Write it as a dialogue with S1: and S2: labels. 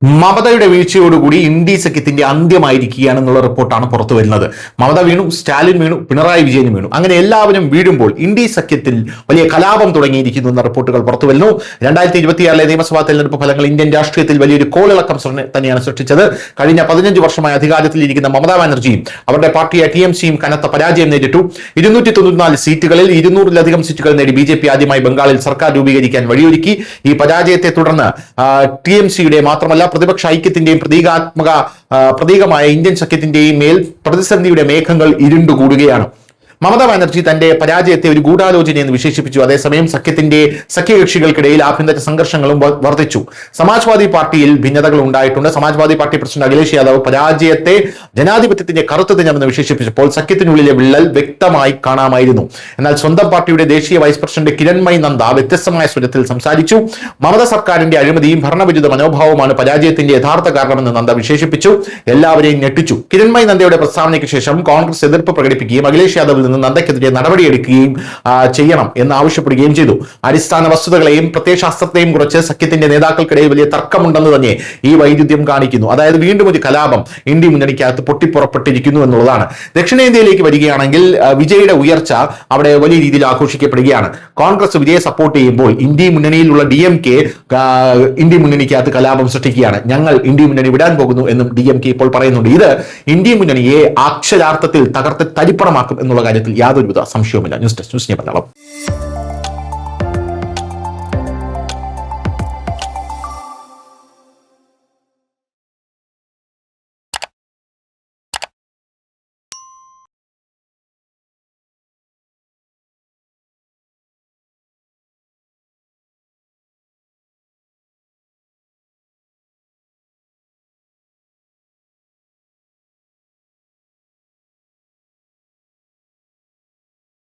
S1: മമതയുടെ വീഴ്ചയോടുകൂടി India സഖ്യത്തിന്റെ അന്ത്യമായിരിക്കുകയാണെന്നുള്ള റിപ്പോർട്ടാണ് പുറത്തു വരുന്നത്. മമത വീണു, സ്റ്റാലിൻ വീണു, പിണറായി വിജയൻ വീണു. അങ്ങനെ എല്ലാവരും വീഴുമ്പോൾ ഇന്ത്യ സഖ്യത്തിൽ വലിയ കലാപം തുടങ്ങിയിരിക്കുന്നു എന്ന റിപ്പോർട്ടുകൾ പുറത്തു വരുന്നു. 2026 നിയമസഭാ തെരഞ്ഞെടുപ്പ് ഫലങ്ങൾ ഇന്ത്യൻ രാഷ്ട്രീയത്തിൽ വലിയൊരു കോളിളക്കം തന്നെയാണ് സൃഷ്ടിച്ചത്. കഴിഞ്ഞ 15 വർഷമായി അധികാരത്തിലിരിക്കുന്ന മമതാ ബാനർജിയും അവരുടെ പാർട്ടിയായ TMCയും കനത്ത പരാജയം നേരിട്ടു. 294 സീറ്റുകളിൽ 200-ലധികം സീറ്റുകൾ നേടി BJP ആദ്യമായി ബംഗാളിൽ സർക്കാർ രൂപീകരിക്കാൻ വഴിയൊരുക്കി. ഈ പരാജയത്തെ തുടർന്ന് TMCയുടെ മാത്രമല്ല പ്രതിപക്ഷ ഐക്യത്തിന്റെയും പ്രതീകമായ ഇന്ത്യൻ സഖ്യത്തിന്റെയും മേൽ പ്രതിസന്ധിയുടെ മേഘങ്ങൾ ഇരുണ്ടുകൂടുകയാണ്. മമതാ ബാനർജി തന്റെ പരാജയത്തെ ഒരു ഗൂഢാലോചനയെന്ന് വിശേഷിപ്പിച്ചു. അതേസമയം സഖ്യകക്ഷികൾക്കിടയിൽ ആഭ്യന്തര സംഘർഷങ്ങളും വർദ്ധിച്ചു. സമാജ്വാദി പാർട്ടിയിൽ ഭിന്നതകൾ ഉണ്ടായിട്ടുണ്ട്. സമാജ്വാദി പാർട്ടി പ്രസിഡന്റ് അഖിലേഷ് യാദവ് പരാജയത്തെ ജനാധിപത്യത്തിന്റെ കറുത്ത ദിനമെന്ന് വിശേഷിപ്പിച്ചപ്പോൾ സഖ്യത്തിനുള്ളിലെ വിള്ളൽ വ്യക്തമായി കാണാമായിരുന്നു. എന്നാൽ സ്വന്തം പാർട്ടിയുടെ ദേശീയ വൈസ് പ്രസിഡന്റ് കിരൺമയി നന്ദ വ്യത്യസ്തമായ സ്വരത്തിൽ സംസാരിച്ചു. മമത സർക്കാരിന്റെ അഴിമതിയും ഭരണവിരുദ്ധ മനോഭാവവുമാണ് പരാജയത്തിന്റെ യഥാർത്ഥ കാരണമെന്ന് നന്ദ വിശേഷിപ്പിച്ചു. എല്ലാവരെയും ഞെട്ടിച്ചു. കിരൺമയി നന്ദയുടെ പ്രസ്താവനയ്ക്ക് ശേഷം കോൺഗ്രസ് എതിർപ്പ് പ്രകടിപ്പിക്കുകയും അഖിലേഷ് യാദവിൽ നന്ദയ്ക്കെതിരെ നടപടിയെടുക്കുകയും ചെയ്യണം എന്ന് ആവശ്യപ്പെടുകയും ചെയ്തു. അടിസ്ഥാന വസ്തുതകളെയും പ്രത്യയശാസ്ത്രത്തെയും കുറിച്ച് സഖ്യത്തിന്റെ നേതാക്കൾക്കിടയിൽ വലിയ തർക്കമുണ്ടെന്ന് തന്നെ ഈ വൈരുദ്ധ്യം കാണിക്കുന്നു. അതായത് വീണ്ടും ഒരു കലാപം ഇന്ത്യ മുന്നണിക്കകത്ത് പൊട്ടിപ്പുറപ്പെട്ടിരിക്കുന്നു എന്നുള്ളതാണ്. ദക്ഷിണേന്ത്യയിലേക്ക് വരികയാണെങ്കിൽ വിജയുടെ ഉയർച്ച അവിടെ വലിയ രീതിയിൽ ആഘോഷിക്കപ്പെടുകയാണ്. കോൺഗ്രസ് വിജയെ സപ്പോർട്ട് ചെയ്യുമ്പോൾ ഇന്ത്യ മുന്നണിയിലുള്ള DMK ഇന്ത്യ മുന്നണിക്കകത്ത് കലാപം സൃഷ്ടിക്കുകയാണ്. ഞങ്ങൾ ഇന്ത്യ മുന്നണി വിടാൻ പോകുന്നു എന്നും DMK ഇപ്പോൾ പറയുന്നുണ്ട്. ഇത് ഇന്ത്യ മുന്നണിയെ അക്ഷരാർത്ഥത്തിൽ തകർത്ത് തരിപ്പണമാക്കും എന്നുള്ള കാര്യത്തിൽ യാതൊരുവിധ സംശയവുമില്ല. News desk news Malayalam.